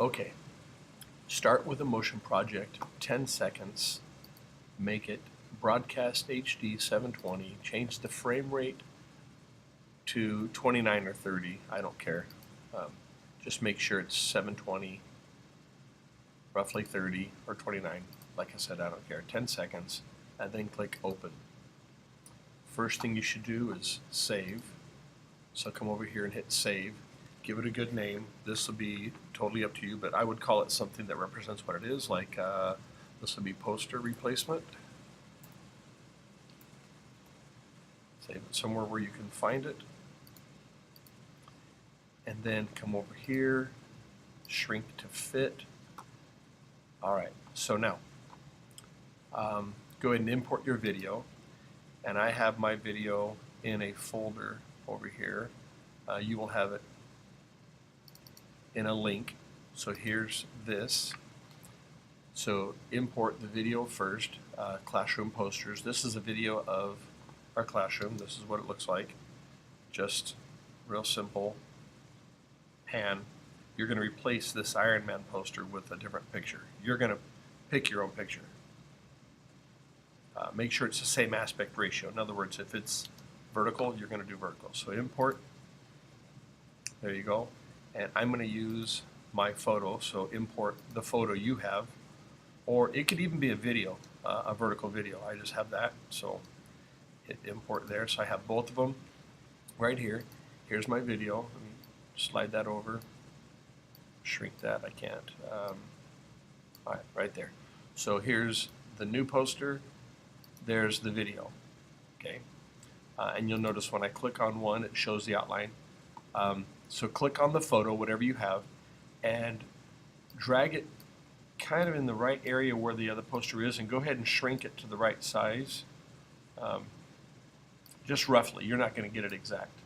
Okay, start with a motion project, 10 seconds, make it broadcast HD 720, change the frame rate to 29 or 30, I don't care. Just make sure it's 720, roughly 30 or 29. Like I said, I don't care. 10 seconds, and then click open. First thing you should do is save. So come over here and hit save. Give it a good name. This will be totally up to you, but I would call it something that represents what it is, like this will be poster replacement. Save it somewhere where you can find it. And then come over here, shrink to fit. All right, so now go ahead and import your video. And I have my video in a folder over here. You will have it in a link. So here's this. So import the video first, classroom posters. This is a video of our classroom. This is what it looks like. Just real simple. Pan. You're going to replace this Iron Man poster with a different picture. You're going to pick your own picture. Make sure it's the same aspect ratio. In other words, if it's vertical, you're going to do vertical. So import. There you go. And I'm going to use my photo. So import the photo you have. Or it could even be a video, a vertical video. I just have that. So hit import there. So I have both of them right here. Here's my video. Let me slide that over. Shrink that. I can't. All right, right there. So here's the new poster. There's the video. Okay. And you'll notice when I click on one, it shows the outline. So click on the photo, whatever you have, and drag it kind of in the right area where the other poster is, and go ahead and shrink it to the right size. Just roughly. You're not going to get it exact.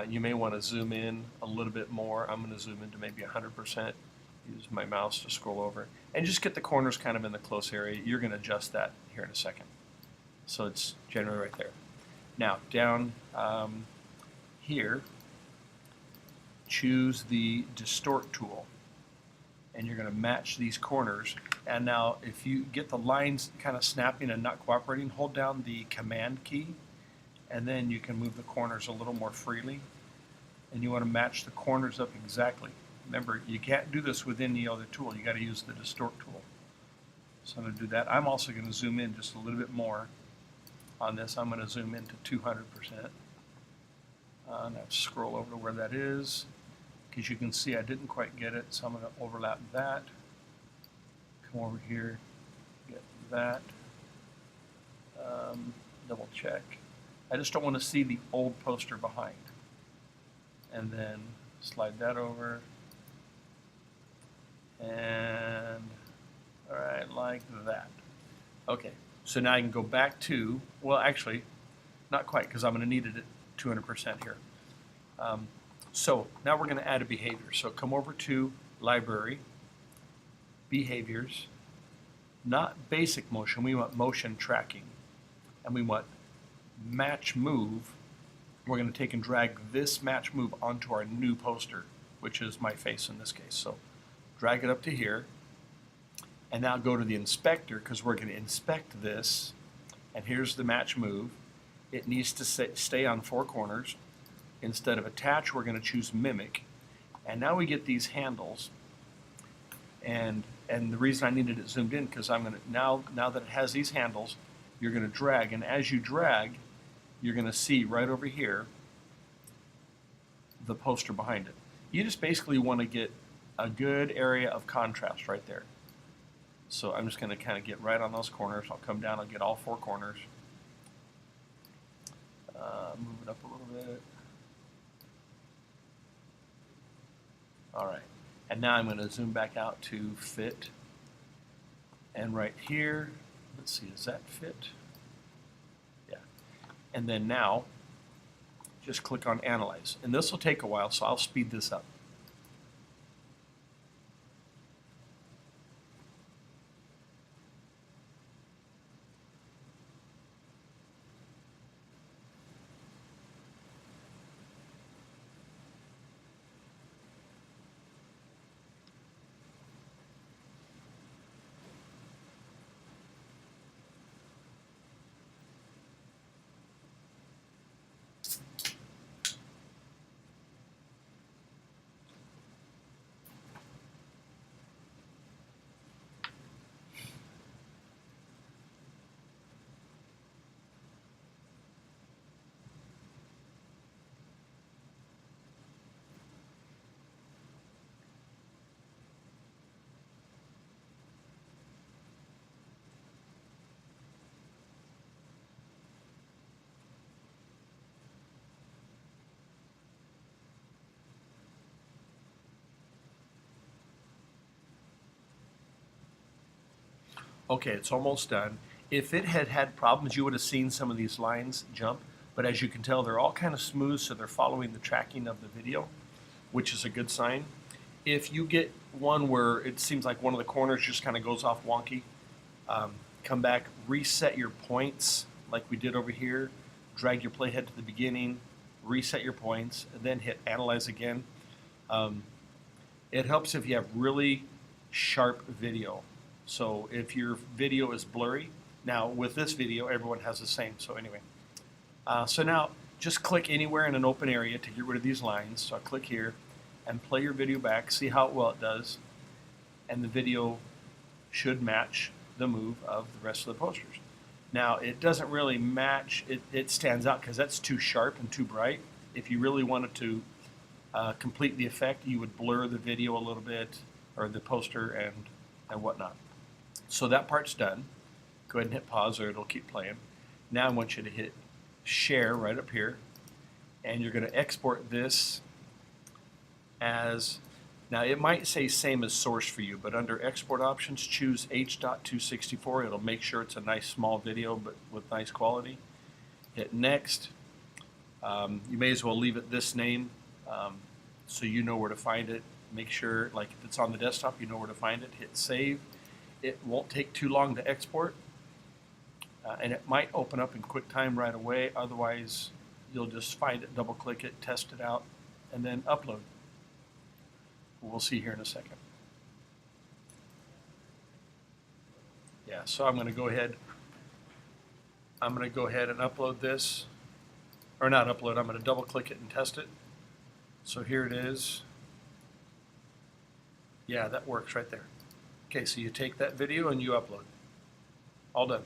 You may want to zoom in a little bit more. I'm going to zoom into maybe 100%. Use my mouse to scroll over. And just get the corners kind of in the close area. You're going to adjust that here in a second. So it's generally right there. Now, down here, choose the Distort tool. And you're going to match these corners. And now, if you get the lines kind of snapping and not cooperating, hold down the Command key. And then you can move the corners a little more freely. And you want to match the corners up exactly. Remember, you can't do this with any other tool. You got to use the Distort tool. So I'm going to do that. I'm also going to zoom in just a little bit more on this. I'm going to zoom into 200%. Now scroll over to where that is, because you can see I didn't quite get it. So I'm going to overlap that. Come over here, get that. Double check. I just don't want to see the old poster behind. And then slide that over. And, all right, like that. Okay, so now I can go back to, well, actually, not quite, because I'm going to need it at 200% here. So now we're going to add a behavior. So come over to Library, Behaviors, not Basic Motion, we want Motion Tracking. And we want Match Move. We're going to take and drag this match move onto our new poster, which is my face in this case. So drag it up to here, and now go to the inspector, because we're going to inspect this. And here's the match move. It needs to stay on four corners. Instead of attach, we're going to choose mimic. And now we get these handles. And the reason I needed it zoomed in, because I'm going to now that it has these handles, you're going to drag, and as you drag, you're going to see right over here the poster behind it. You just basically want to get a good area of contrast right there. So I'm just going to kind of get right on those corners. I'll come down, I'll get all four corners. Move it up a little bit. All right. And now I'm going to zoom back out to fit. And right here, let's see, does that fit? Yeah. And then now, just click on Analyze. And this will take a while, so I'll speed this up. Okay, it's almost done. If it had had problems, you would have seen some of these lines jump, but as you can tell, they're all kind of smooth, so they're following the tracking of the video, which is a good sign. If you get one where it seems like one of the corners just kind of goes off wonky, come back, reset your points like we did over here, drag your playhead to the beginning, reset your points, and then hit analyze again. It helps if you have really sharp video. So if your video is blurry, now with this video, everyone has the same. So anyway, so now just click anywhere in an open area to get rid of these lines. So I'll click here and play your video back, see how well it does. And the video should match the move of the rest of the posters. Now it doesn't really match, it stands out because that's too sharp and too bright. If you really wanted to complete the effect, you would blur the video a little bit, or the poster and whatnot. So that part's done. Go ahead and hit pause or it'll keep playing. Now I want you to hit share right up here, and you're going to export this as, now it might say same as source for you, but under export options, choose H.264. It'll make sure it's a nice small video but with nice quality. Hit next. You may as well leave it this name so you know where to find it. Make sure, like if it's on the desktop, you know where to find it. Hit save. It won't take too long to export, and it might open up in QuickTime right away. Otherwise, you'll just find it, double click it, test it out, and then upload. We'll see here in a second. Yeah, so I'm going to go ahead and upload this, or not upload, I'm going to double click it and test it. So here it is. Yeah, that works right there. Okay, so you take that video and you upload. All done.